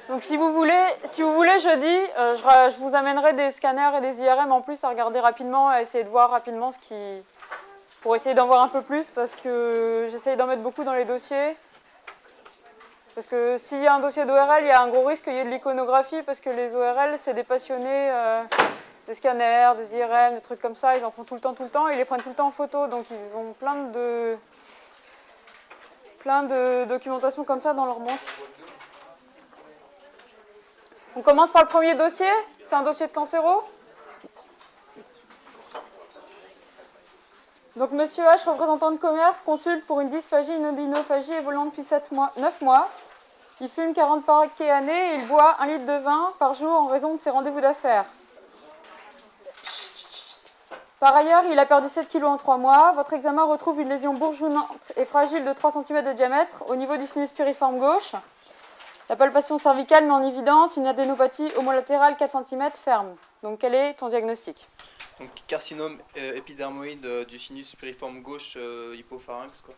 Donc si vous voulez jeudi, je vous amènerai des scanners et des IRM en plus à regarder rapidement, à essayer de voir rapidement pour essayer d'en voir un peu plus, parce que j'essaye d'en mettre beaucoup dans les dossiers. Parce que s'il y a un dossier d'ORL, il y a un gros risque qu'il y ait de l'iconographie, parce que les ORL, c'est des passionnés des scanners, des IRM, des trucs comme ça, ils en font tout le temps, ils les prennent tout le temps en photo, donc ils ont plein de documentation comme ça dans leur banque. On commence par le premier dossier, c'est un dossier de cancéro. Donc monsieur H, représentant de commerce, consulte pour une dysphagie, une odynophagie évoluant depuis 9 mois. Il fume 40 paquets année et il boit 1 litre de vin par jour en raison de ses rendez-vous d'affaires. Par ailleurs, il a perdu 7 kg en 3 mois. Votre examen retrouve une lésion bourgeonnante et fragile de 3 cm de diamètre au niveau du sinus piriforme gauche. La palpation cervicale met en évidence une adénopathie homolatérale 4 cm ferme. Donc quel est ton diagnostic? Donc carcinome épidermoïde du sinus piriforme gauche hypopharynx quoi.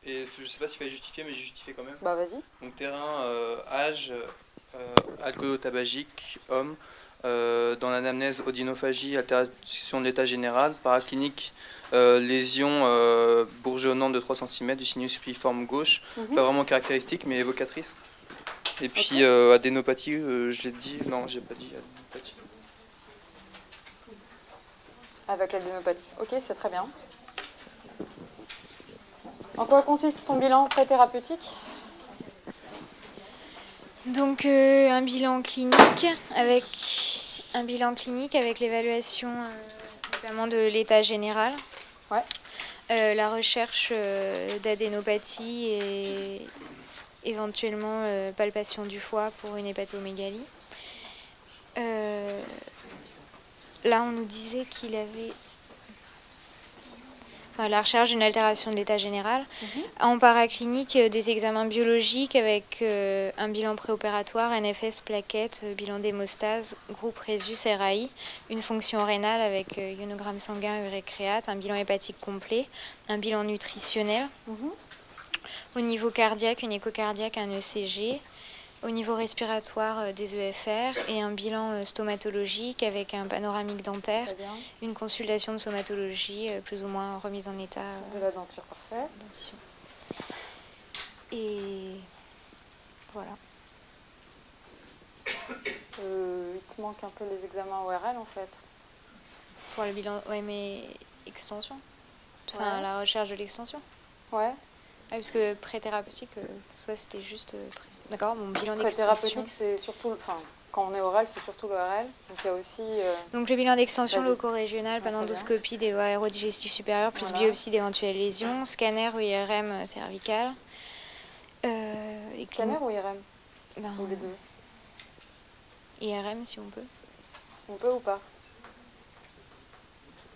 Et je sais pas s'il fallait justifier, mais j'ai justifié quand même. Bah vas-y. Donc terrain, âge, alcoolo-tabagique, homme. Dans l'anamnèse, odynophagie, altération de l'état général, paraclinique, lésion bourgeonnante de 3 cm du sinus piriforme gauche, pas vraiment caractéristique mais évocatrice. Et puis adénopathie, je l'ai dit, non j'ai pas dit adénopathie. Avec l'adénopathie, ok, c'est très bien. En quoi consiste ton bilan pré-thérapeutique? Donc un bilan clinique avec l'évaluation notamment de l'état général. Ouais. La recherche d'adénopathie et éventuellement palpation du foie pour une hépatomégalie. Là, on nous disait qu'il avait la recherche d'une altération de l'état général. En paraclinique, des examens biologiques avec un bilan préopératoire, NFS, plaquettes, bilan d'hémostase, groupe Rhésus, RAI, une fonction rénale avec ionogramme sanguin, urécréate, un bilan hépatique complet, un bilan nutritionnel. Au niveau cardiaque, une échocardiaque, un ECG. Au niveau respiratoire, des EFR et un bilan stomatologique avec un panoramique dentaire, une consultation de stomatologie plus ou moins remise en état de la denture, parfait. Dentition. Et voilà. Il te manque un peu les examens ORL en fait. Pour le bilan, ouais, mais extension. Enfin, la recherche de l'extension. Ouais. Parce que pré-thérapeutique, soit c'était juste... D'accord, mon bilan d'extension. Pré-thérapeutique, c'est surtout... Enfin, quand on est oral, c'est surtout l'ORL. Donc il y a aussi... Donc le bilan d'extension loco-régional, panendoscopie des voies aérodigestives supérieures, plus biopsie d'éventuelles lésions, scanner ou IRM cervical. Scanner ou IRM? Ou les deux? IRM si on peut. On peut ou pas?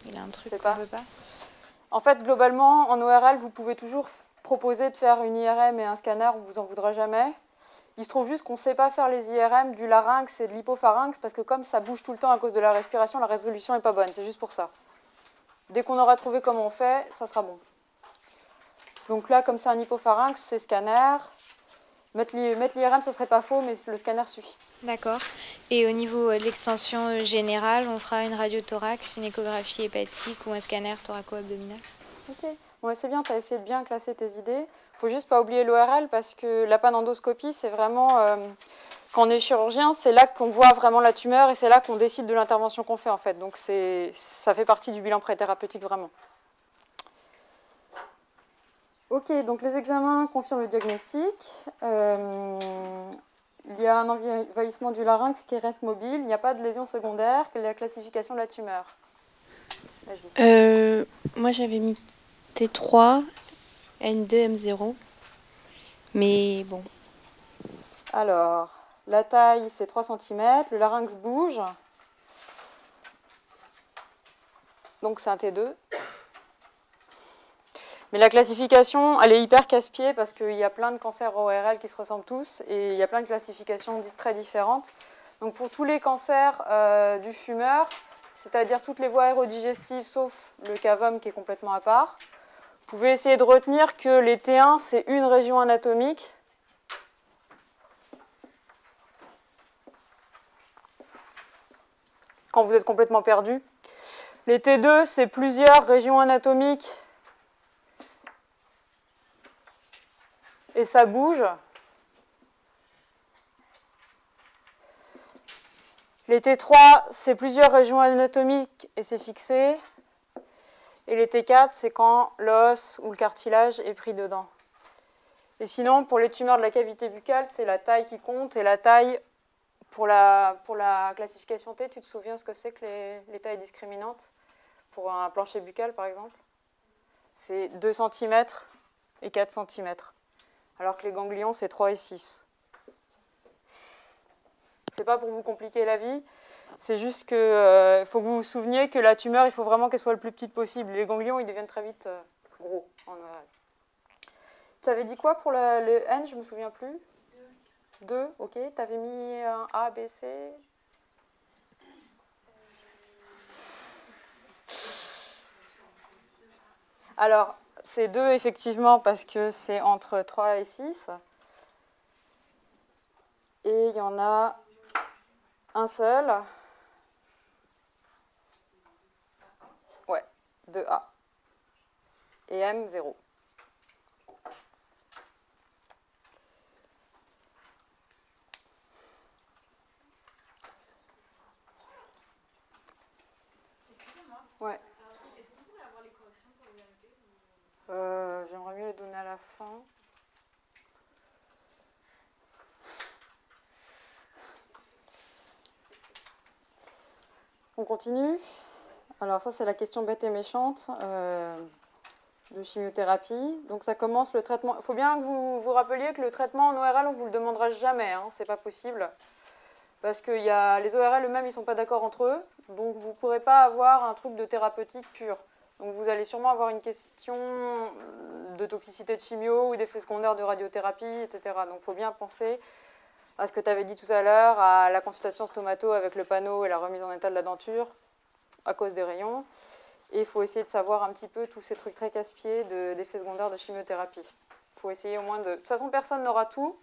Il a un truc qu'on peut pas. En fait, globalement, en ORL, vous pouvez toujours proposer de faire une IRM et un scanner, on ne vous en voudra jamais. Il se trouve juste qu'on ne sait pas faire les IRM du larynx et de l'hypopharynx parce que comme ça bouge tout le temps à cause de la respiration, la résolution n'est pas bonne, c'est juste pour ça. Dès qu'on aura trouvé comment on fait, ça sera bon. Donc là, comme c'est un hypopharynx, c'est scanner. Mettre l'IRM, ça ne serait pas faux, mais le scanner suffit. D'accord. Et au niveau de l'extension générale, on fera une radiothorax, une échographie hépatique ou un scanner thoraco-abdominal. Ok. Bon, c'est bien, tu as essayé de bien classer tes idées. Il ne faut juste pas oublier l'ORL parce que la panendoscopie, c'est vraiment, quand on est chirurgien, c'est là qu'on voit vraiment la tumeur et c'est là qu'on décide de l'intervention qu'on fait en fait. Donc ça fait partie du bilan pré-thérapeutique vraiment. Ok, donc les examens confirment le diagnostic. Il y a un envahissement du larynx qui reste mobile. Il n'y a pas de lésion secondaire. Quelle est la classification de la tumeur? Vas-y. Moi, j'avais mis T3, N2, M0. Mais bon. Alors, la taille, c'est 3 cm. Le larynx bouge. Donc, c'est un T2. Mais la classification, elle est hyper casse-pied parce qu'il y a plein de cancers ORL qui se ressemblent tous et il y a plein de classifications très différentes. Donc, pour tous les cancers du fumeur, c'est-à-dire toutes les voies aérodigestives sauf le cavum qui est complètement à part, vous pouvez essayer de retenir que les T1, c'est une région anatomique. quand vous êtes complètement perdu. Les T2, c'est plusieurs régions anatomiques et ça bouge. Les T3, c'est plusieurs régions anatomiques et c'est fixé. Et les T4, c'est quand l'os ou le cartilage est pris dedans. Et sinon, pour les tumeurs de la cavité buccale, c'est la taille qui compte. Et la taille, pour la classification T, tu te souviens ce que c'est que les tailles discriminantes? Pour un plancher buccal, par exemple, c'est 2 cm et 4 cm. Alors que les ganglions, c'est 3 et 6. C'est pas pour vous compliquer la vie, c'est juste que faut que vous vous souveniez que la tumeur, il faut vraiment qu'elle soit le plus petite possible. Les ganglions, ils deviennent très vite gros en ORL. Tu avais dit quoi pour le N? Je me souviens plus. 2, ok. Tu avais mis un A, B, C. Alors, c'est 2 effectivement parce que c'est entre 3 et 6. Et il y en a un seul. Ouais, 2A. Et M, 0. Excusez-moi. Ouais. Est-ce qu'on pourrait avoir les corrections pour les noter? J'aimerais mieux les donner à la fin. On continue. Alors ça, c'est la question bête et méchante de chimiothérapie. Donc ça commence le traitement. Il faut bien que vous vous rappeliez que le traitement en ORL, on ne vous le demandera jamais. Hein, c'est pas possible. Parce que les ORL eux-mêmes, ils ne sont pas d'accord entre eux. Donc vous ne pourrez pas avoir un truc de thérapeutique pur. Donc vous allez sûrement avoir une question de toxicité de chimio ou d'effets secondaires de radiothérapie, etc. Donc il faut bien penser à ce que tu avais dit tout à l'heure, à la consultation stomato avec le panneau et la remise en état de la denture à cause des rayons. Et il faut essayer de savoir un petit peu tous ces trucs très casse-pieds d'effets secondaires de chimiothérapie. Il faut essayer au moins de... De toute façon, personne n'aura tout.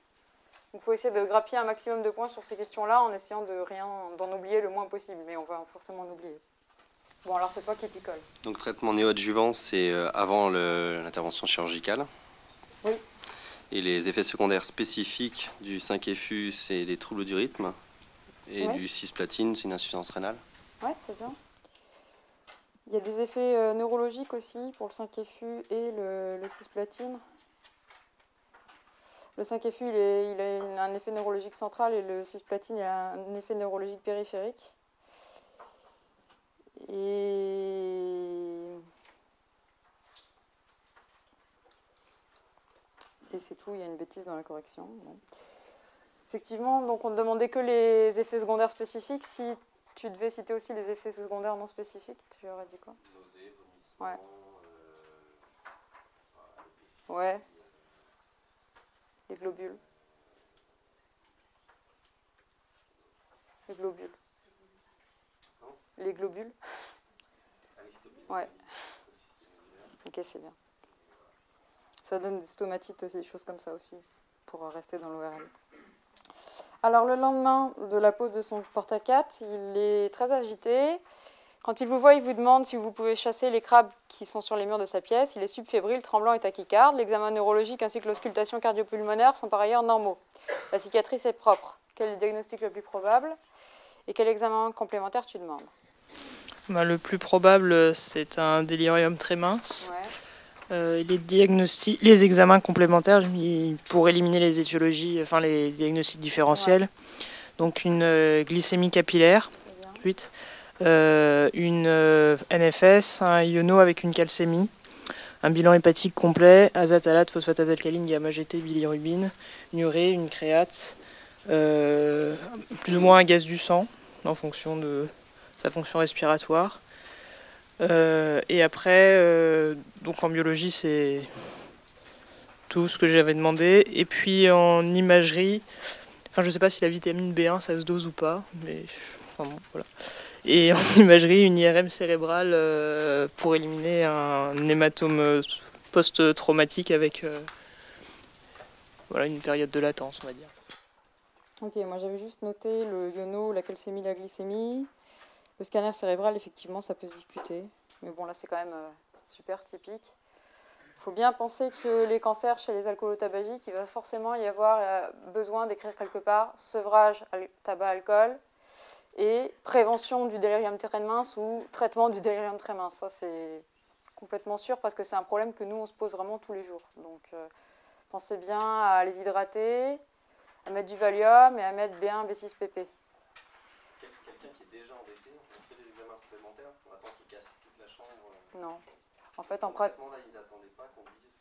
Donc il faut essayer de grappiller un maximum de points sur ces questions-là en essayant d'en oublier le moins possible. Mais on va forcément en oublier. Bon, alors c'est toi qui t'y colle. Donc traitement néoadjuvant, c'est avant l'intervention chirurgicale. Oui. Et les effets secondaires spécifiques du 5FU, c'est des troubles du rythme. Et Oui. du cisplatine, c'est une insuffisance rénale. Ouais, c'est bien. Il y a des effets neurologiques aussi pour le 5FU et le cisplatine. Le 5FU, il a un effet neurologique central et le cisplatine, il a un effet neurologique périphérique. Et c'est tout, il y a une bêtise dans la correction. Bon. Effectivement, donc on ne demandait que les effets secondaires spécifiques. Si tu devais citer aussi les effets secondaires non spécifiques, tu aurais dit quoi? Nausée, vomissement, Ouais. Ouais. Les globules. Les globules. Les globules. Ouais. Ok, c'est bien. Ça donne des stomatites, des choses comme ça aussi, pour rester dans l'ORL. Alors le lendemain de la pose de son porte-à-4, il est très agité. Quand il vous voit, il vous demande si vous pouvez chasser les crabes qui sont sur les murs de sa pièce. Il est subfébrile, tremblant et tachycarde. L'examen neurologique ainsi que l'auscultation cardio-pulmonaire sont par ailleurs normaux. La cicatrice est propre. Quel est le diagnostic le plus probable? Et quel examen complémentaire tu demandes? Le plus probable, c'est un délirium très mince. Ouais. Les examens complémentaires pour éliminer les étiologies, enfin les diagnostics différentiels. Ouais. Donc une glycémie capillaire, 8, une NFS, un iono avec une calcémie, un bilan hépatique complet, azatalate, phosphatase alcaline, gamma-GT, bilirubine, une urée, une créate, plus ou moins un gaz du sang en fonction de sa fonction respiratoire. Et après, donc en biologie, c'est tout ce que j'avais demandé. Et puis en imagerie, enfin je ne sais pas si la vitamine B1 ça se dose ou pas, mais enfin bon, voilà. Et en imagerie, une IRM cérébrale pour éliminer un hématome post-traumatique avec voilà, une période de latence, on va dire. Ok, moi j'avais juste noté le iono, la calcémie, la glycémie. Le scanner cérébral, effectivement, ça peut se discuter. Mais bon, là, c'est quand même super typique. Il faut bien penser que les cancers chez les alcoolotabagiques, il va forcément y avoir besoin d'écrire quelque part sevrage, tabac, alcool et prévention du délirium très mince ou traitement du délirium très mince. Ça, c'est complètement sûr parce que c'est un problème que nous, on se pose vraiment tous les jours. Donc, pensez bien à les hydrater, à mettre du Valium et à mettre B1, B6PP. Quelqu'un qui est déjà endetté, on fait des examens complémentaires pour attendre qu'il casse toute la chambre. Non. En fait, en pratique. Là, ils n'attendaient pas qu'on dise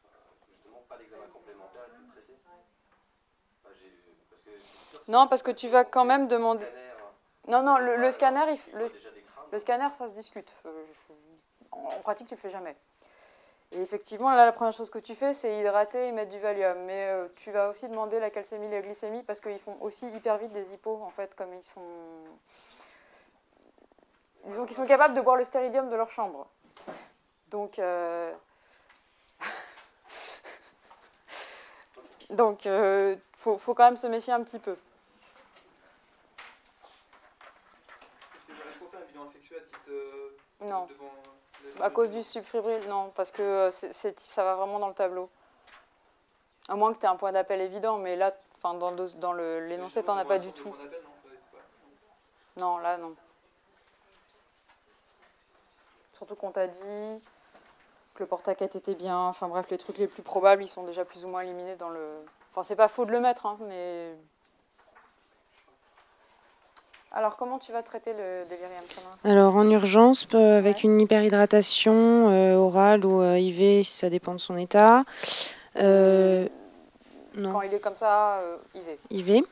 justement pas d'examen complémentaire, il faut le traiter. Non, parce que tu vas quand même demander. Non, non, le scanner, le scanner, ça se discute. En pratique, tu ne le fais jamais. Et effectivement, là, la première chose que tu fais, c'est hydrater et mettre du Valium. Mais tu vas aussi demander la calcémie et la glycémie parce qu'ils font aussi hyper vite des hypos, en fait, comme ils sont... Disons qu'ils sont capables de boire le stéridium de leur chambre. Donc, faut quand même se méfier un petit peu. Est-ce qu'on fait un bilan infectieux à titre Non. devant À cause du subfébrile, non, parce que ça va vraiment dans le tableau. À moins que tu aies un point d'appel évident, mais là, dans l'énoncé, tu n'en as pas du tout. Non, là, non. Surtout qu'on t'a dit que le porte-à-quête était bien. Enfin bref, les trucs les plus probables, ils sont déjà plus ou moins éliminés dans le... Enfin, c'est pas faux de le mettre, hein, mais... Alors, comment tu vas traiter le délirium très mince? Alors, en urgence, avec une hyperhydratation orale ou IV, si ça dépend de son état. Non. Quand il est comme ça, IV. IV.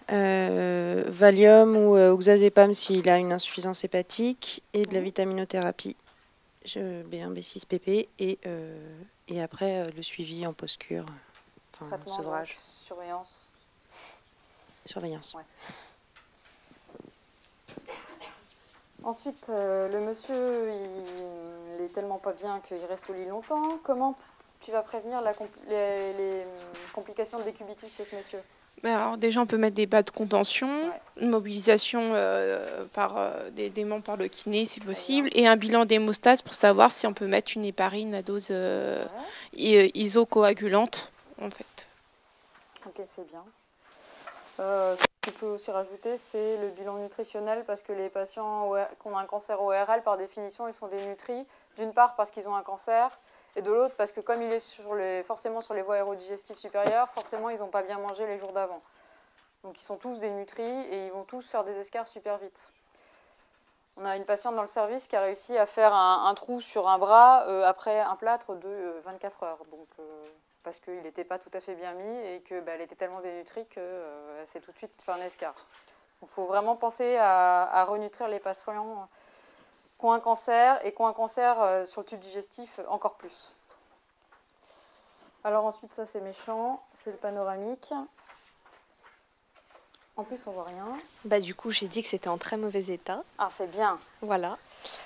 Valium ou oxazépam s'il a une insuffisance hépatique et de la vitaminothérapie. B1, B6, PP et après le suivi en post-cure. Enfin, Traitement, sevrage. Surveillance. Surveillance. Ouais. Ensuite, le monsieur, il est tellement pas bien qu'il reste au lit longtemps. Comment tu vas prévenir les complications de décubitus chez ce monsieur? Alors déjà, on peut mettre des bas de contention, une mobilisation par des aimants par le kiné, c'est possible, et un bilan d'hémostase pour savoir si on peut mettre une héparine à dose isocoagulante, en fait. Ok, c'est bien. Ce que tu peux aussi rajouter, c'est le bilan nutritionnel, parce que les patients qui ont un cancer ORL, par définition, ils sont dénutris, d'une part parce qu'ils ont un cancer, et de l'autre parce que comme il est forcément sur les voies aérodigestives supérieures, forcément ils n'ont pas bien mangé les jours d'avant. Donc ils sont tous dénutris et ils vont tous faire des escarres super vite. On a une patiente dans le service qui a réussi à faire un trou sur un bras après un plâtre de 24 heures. Donc, parce qu'il n'était pas tout à fait bien mis et qu'elle était tellement dénutrie qu'elle s'est tout de suite fait un escarre. Il faut vraiment penser à renutrir les patients qui ont un cancer et qui ont un cancer sur le tube digestif encore plus. Alors ensuite, ça c'est méchant, c'est le panoramique. En plus, on voit rien. Bah du coup, j'ai dit que c'était en très mauvais état. Ah, c'est bien. Voilà.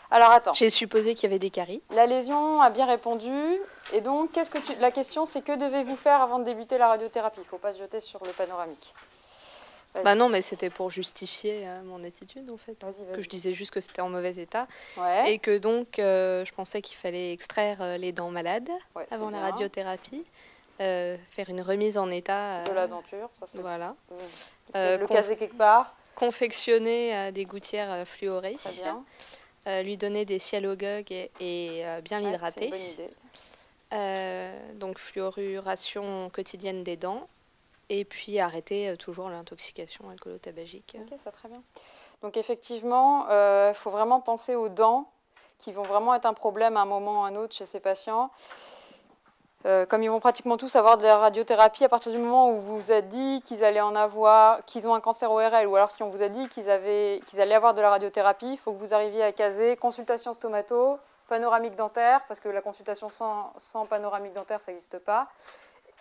Alors attends. J'ai supposé qu'il y avait des caries. La lésion a bien répondu. Et donc, la question, c'est que devez-vous faire avant de débuter la radiothérapie? Il ne faut pas se jeter sur le panoramique. Bah non, mais c'était pour justifier mon attitude, en fait. Vas-y. Que je disais juste que c'était en mauvais état. Ouais. Et que donc, je pensais qu'il fallait extraire les dents malades avant la radiothérapie. Faire une remise en état de la denture, ça c'est voilà. Le caser quelque part. Confectionner des gouttières fluorées. Très bien. Lui donner des cialogogues et bien l'hydrater. C'est une bonne idée. Donc fluoruration quotidienne des dents et puis arrêter toujours l'intoxication alcoolotabagique. Ok, c'est très bien. Donc effectivement, il faut vraiment penser aux dents qui vont vraiment être un problème à un moment ou à un autre chez ces patients. Comme ils vont pratiquement tous avoir de la radiothérapie, à partir du moment où vous vous êtes dit qu'ils allaient en avoir, qu'ils ont un cancer ORL, ou alors si on vous a dit qu'ils allaient avoir de la radiothérapie, il faut que vous arriviez à caser consultation stomato, panoramique dentaire, parce que la consultation sans panoramique dentaire, ça n'existe pas,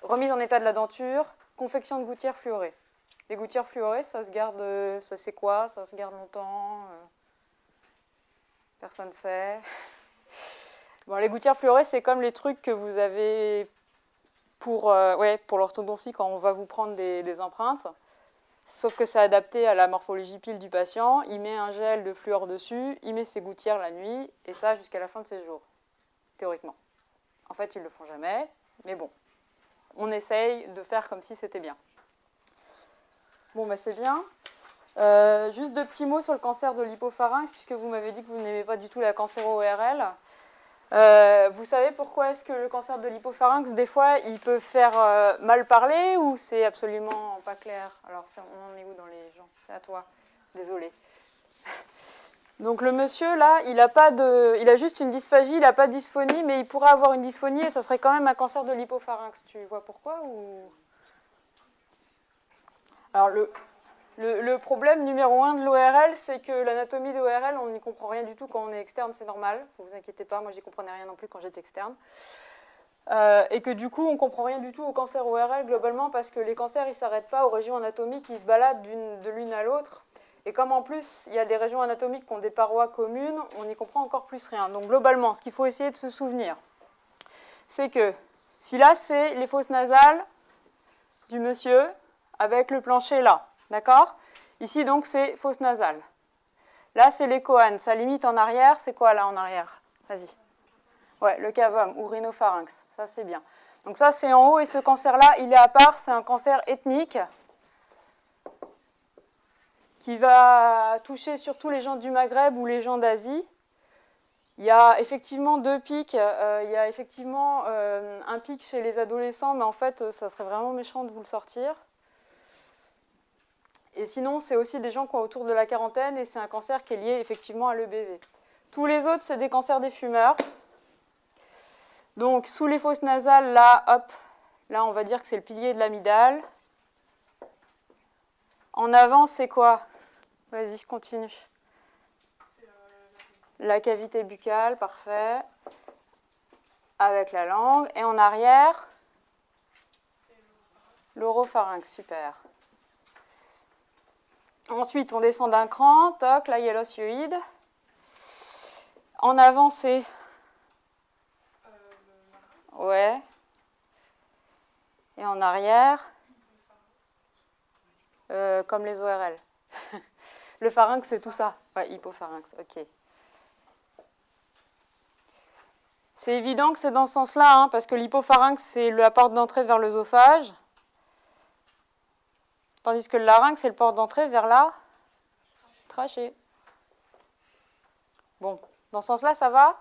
remise en état de la denture, confection de gouttières fluorées. Les gouttières fluorées, ça se garde, ça c'est quoi? Ça se garde longtemps, personne ne sait. Bon, les gouttières fluorées, c'est comme les trucs que vous avez pour l'orthodontie quand on va vous prendre des empreintes. sauf que c'est adapté à la morphologie pile du patient. Il met un gel de fluor dessus, il met ses gouttières la nuit, et ça jusqu'à la fin de ses jours, théoriquement. En fait, ils ne le font jamais, mais bon, on essaye de faire comme si c'était bien. Bon, ben c'est bien. Juste 2 petits mots sur le cancer de l'hypopharynx, puisque vous m'avez dit que vous n'aimez pas du tout la cancéro-ORL. Vous savez pourquoi est-ce que le cancer de l'hypopharynx, des fois, il peut faire mal parler ou c'est absolument pas clair? Alors, on en est où dans les gens? C'est à toi. Désolée. Donc, le monsieur, là, il a juste une dysphagie, il n'a pas de dysphonie, mais il pourrait avoir une dysphonie et ça serait quand même un cancer de l'hypopharynx. Tu vois pourquoi ou... Alors, le problème numéro 1 de l'ORL, c'est que l'anatomie de l'ORL, on n'y comprend rien du tout quand on est externe, c'est normal. Ne vous inquiétez pas, moi, je n'y comprenais rien non plus quand j'étais externe. Et que du coup, on ne comprend rien du tout au cancer ORL globalement parce que les cancers, ils ne s'arrêtent pas aux régions anatomiques, ils se baladent de l'une à l'autre. Et comme en plus, il y a des régions anatomiques qui ont des parois communes, on n'y comprend encore plus rien. Donc globalement, ce qu'il faut essayer de se souvenir, c'est que si là, c'est les fosses nasales du monsieur avec le plancher là, d'accord? Ici, donc, c'est fosse nasale. Là, c'est les coanes. Ça limite en arrière. C'est quoi, là, en arrière? Vas-y. Ouais, le cavum ou rhinopharynx. Ça, c'est bien. Donc ça, c'est en haut. Et ce cancer-là, il est à part. C'est un cancer ethnique qui va toucher surtout les gens du Maghreb ou les gens d'Asie. Il y a effectivement 2 pics. Il y a effectivement un pic chez les adolescents, mais en fait, ça serait vraiment méchant de vous le sortir. Et sinon, c'est aussi des gens qui ont autour de la quarantaine et c'est un cancer qui est lié effectivement à l'EBV. Tous les autres, c'est des cancers des fumeurs. Donc, sous les fosses nasales, là, hop, là, on va dire que c'est le pilier de l'amygdale. En avant, c'est quoi? Vas-y, continue. La cavité buccale, parfait. Avec la langue. Et en arrière, l'oropharynx, super. Ensuite, on descend d'un cran, toc, là, il y a l'osioïde. En avant, c'est... Ouais. Et en arrière, comme les ORL. Le pharynx, c'est tout ça. Ouais, hypopharynx, ok. C'est évident que c'est dans ce sens-là, hein, parce que l'hypopharynx, c'est la porte d'entrée vers l'œsophage, tandis que le larynx, c'est le porte d'entrée vers la trachée. Bon, dans ce sens-là, ça va?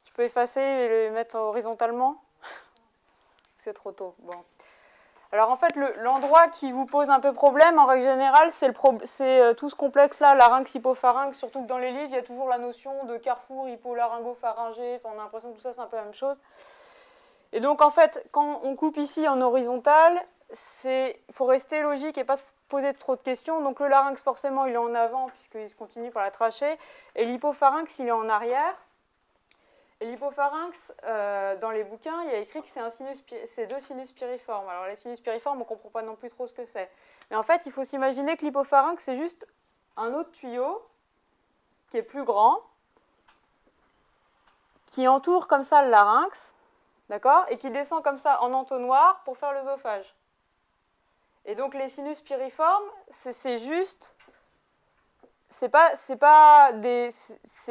Je peux effacer et le mettre horizontalement? C'est trop tôt. Bon. Alors en fait, l'endroit qui vous pose un peu problème, en règle générale, c'est tout ce complexe-là, larynx, hypopharynx, surtout que dans les livres, il y a toujours la notion de carrefour hypolaryngopharyngé, enfin, on a l'impression que tout ça, c'est un peu la même chose. Et donc en fait, quand on coupe ici en horizontal, il faut rester logique et pas se poser trop de questions. Donc le larynx, forcément, il est en avant, puisqu'il se continue par la trachée, et l'hypopharynx, il est en arrière. Et l'hypopharynx, dans les bouquins, il y a écrit que c'est 2 sinus piriformes. Alors les sinus piriformes, on ne comprend pas non plus trop ce que c'est. Mais en fait, il faut s'imaginer que l'hypopharynx, c'est juste un autre tuyau qui est plus grand, qui entoure comme ça le larynx, d'accord, et qui descend comme ça en entonnoir pour faire l'œsophage. Et donc les sinus piriformes, c'est juste... C'est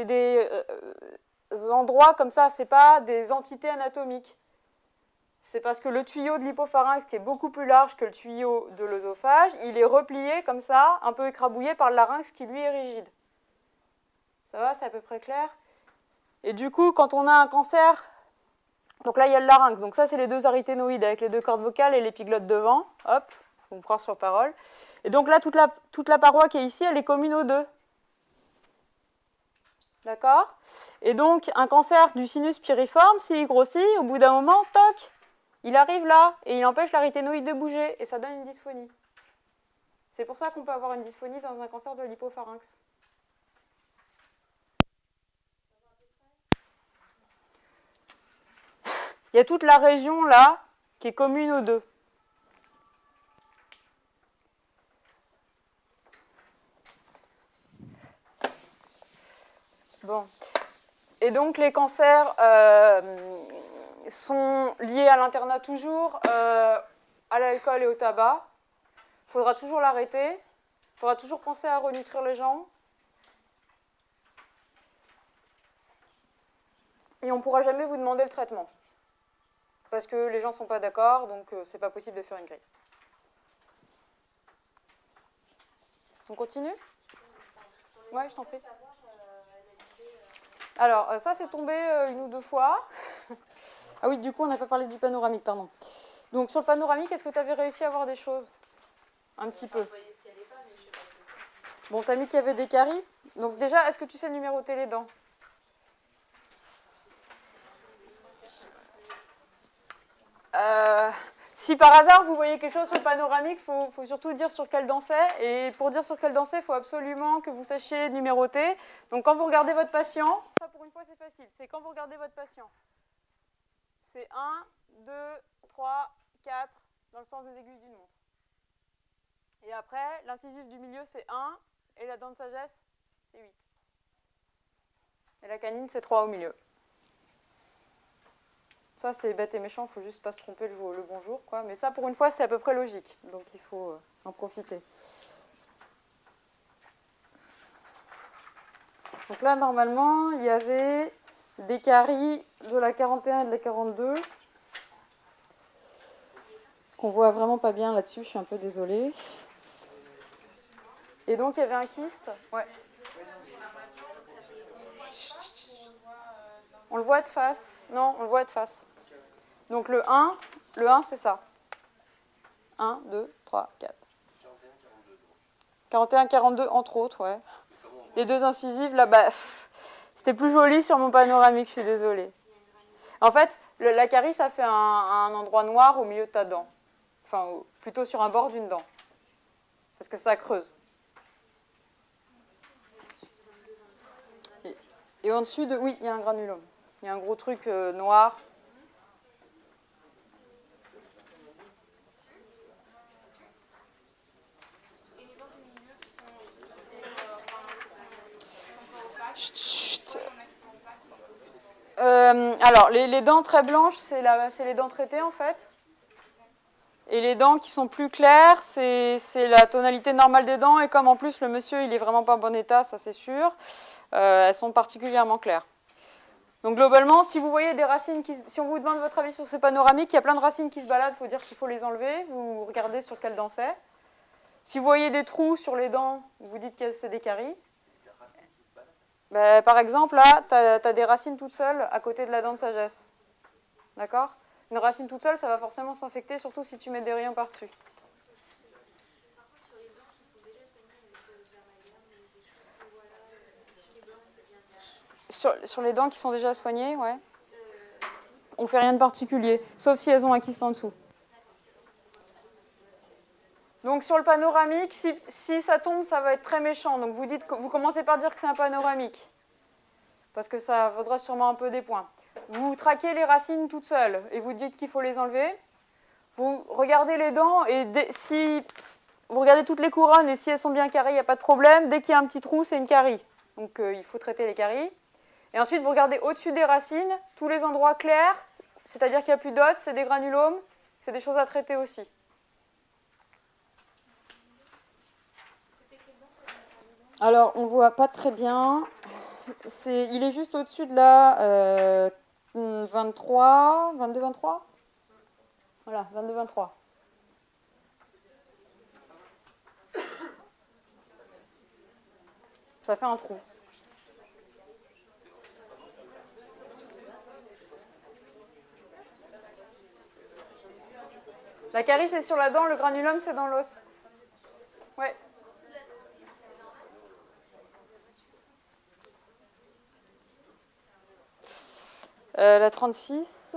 des endroits comme ça, c'est pas des entités anatomiques. C'est parce que le tuyau de l'hypopharynx, qui est beaucoup plus large que le tuyau de l'œsophage, il est replié comme ça, un peu écrabouillé par le larynx qui lui est rigide. Ça va, c'est à peu près clair? Et du coup, quand on a un cancer, donc là il y a le larynx, donc ça c'est les 2 aryténoïdes avec les 2 cordes vocales et l'épiglotte devant, hop, il faut me croire sur parole. Et donc là, toute la paroi qui est ici, elle est commune aux 2. D'accord? Et donc, un cancer du sinus piriforme, s'il grossit, au bout d'un moment, toc, il arrive là, et il empêche l'aryténoïde de bouger, et ça donne une dysphonie. C'est pour ça qu'on peut avoir une dysphonie dans un cancer de l'hypopharynx. Il y a toute la région là, qui est commune aux 2. Bon. Et donc les cancers sont liés à l'internat toujours, à l'alcool et au tabac. faudra toujours l'arrêter. Il faudra toujours penser à renutrir les gens. Et on ne pourra jamais vous demander le traitement. Parce que les gens ne sont pas d'accord, donc c'est pas possible de faire une grille. On continue? Ouais, je t'en prie. Alors, ça c'est tombé une ou deux fois. Ah oui, du coup, on n'a pas parlé du panoramique, pardon. Donc, sur le panoramique, est-ce que tu avais réussi à voir des choses? Un petit peu. Bon, tu as mis qu'il y avait des caries. Donc déjà, est-ce que tu sais numéroter les dents? Si par hasard vous voyez quelque chose sur le panoramique, il faut surtout dire sur quelle dent c'est. Et pour dire sur quelle dent c'est, il faut absolument que vous sachiez numéroter. Donc quand vous regardez votre patient, ça pour une fois c'est facile, c'est quand vous regardez votre patient. C'est 1, 2, 3, 4, dans le sens des aiguilles d'une montre. Et après, l'incisif du milieu c'est 1, et la dent de sagesse c'est 8. Et la canine c'est 3 au milieu. Ça, c'est bête et méchant, il ne faut juste pas se tromper le bon jour, quoi. Mais ça, pour une fois, c'est à peu près logique. Donc, il faut en profiter. Donc là, normalement, il y avait des caries de la 41 et de la 42. Qu'on voit vraiment pas bien là-dessus, je suis un peu désolée. Et donc, il y avait un kyste. Ouais. On le voit de face. Non, on le voit de face. Donc le 1 c'est ça. 1, 2, 3, 4. 41, 42 entre autres, ouais. Les deux incisives, là, bah, c'était plus joli sur mon panoramique, je suis désolée. En fait, la carie, ça fait un endroit noir au milieu de ta dent. Enfin, plutôt sur un bord d'une dent. Parce que ça creuse. Et en dessus, oui, il y a un granulome. Il y a un gros truc noir. Alors, les dents très blanches, c'est les dents traitées en fait. Et les dents qui sont plus claires, c'est la tonalité normale des dents. Et comme en plus le monsieur, il est vraiment pas en bon état, ça c'est sûr, elles sont particulièrement claires. Donc globalement, si vous voyez des racines, si on vous demande votre avis sur ce panoramique, il y a plein de racines qui se baladent, il faut dire qu'il faut les enlever. Vous regardez sur quelle dent c'est. Si vous voyez des trous sur les dents, vous dites que c'est des caries. Par exemple, là, tu as des racines toutes seules à côté de la dent de sagesse. D'accord? Une racine toute seule, ça va forcément s'infecter, surtout si tu mets des rayons par-dessus. Par contre, sur les dents qui sont déjà soignées avec l'amalgame, des choses que voilà, sur les dents, c'est bien. Sur les dents qui sont déjà soignées, ouais. On fait rien de particulier, sauf si elles ont un kyste en dessous. Donc sur le panoramique, si ça tombe, ça va être très méchant. Donc vous commencez par dire que c'est un panoramique, parce que ça vaudra sûrement un peu des points. Vous traquez les racines toutes seules et vous dites qu'il faut les enlever. Vous regardez les dents et si vous regardez toutes les couronnes et si elles sont bien carrées, il n'y a pas de problème. Dès qu'il y a un petit trou, c'est une carie. Donc il faut traiter les caries. Et ensuite, vous regardez au-dessus des racines, tous les endroits clairs, c'est-à-dire qu'il n'y a plus d'os, c'est des granulomes, c'est des choses à traiter aussi. Alors, on ne voit pas très bien. Il est juste au-dessus de la 23, 22, 23. Voilà, 22, 23. Ça fait un trou. La carie, c'est sur la dent, le granulome, c'est dans l'os. Ouais. La 36.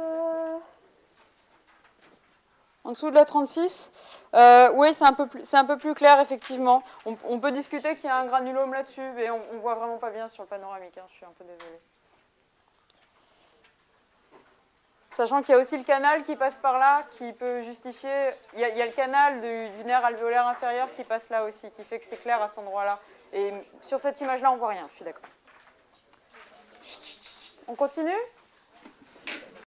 En dessous de la 36. Oui, c'est un peu plus clair, effectivement. On peut discuter qu'il y a un granulome là-dessus, mais on ne voit vraiment pas bien sur le panoramique. Hein, je suis un peu désolée. Sachant qu'il y a aussi le canal qui passe par là, qui peut justifier... Il y a le canal du nerf alvéolaire inférieur qui passe là aussi, qui fait que c'est clair à cet endroit-là. Et sur cette image-là, on ne voit rien, je suis d'accord. On continue ?